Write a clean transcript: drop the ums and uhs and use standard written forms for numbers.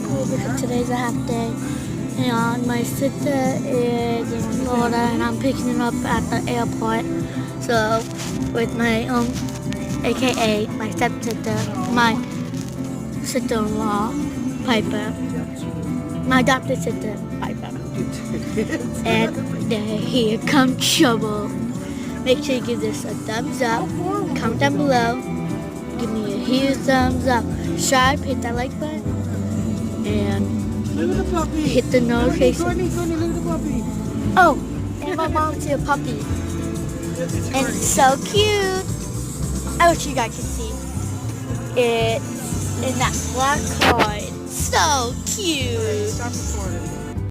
school because today's a half day. And my sister is in Florida and I'm picking her up at the airport. So with my aka my stepsister, my sister-in-law, Piper, my adopted sister, Piper. And then here comes trouble. Make sure you give this a thumbs up. Comment down below. Give me a huge thumbs up. Subscribe, hit that like button, and hit the notification. Oh, and my mom see a puppy. And it's so cute. I wish you guys could see. It's in that black car. It's so cute. Stop recording.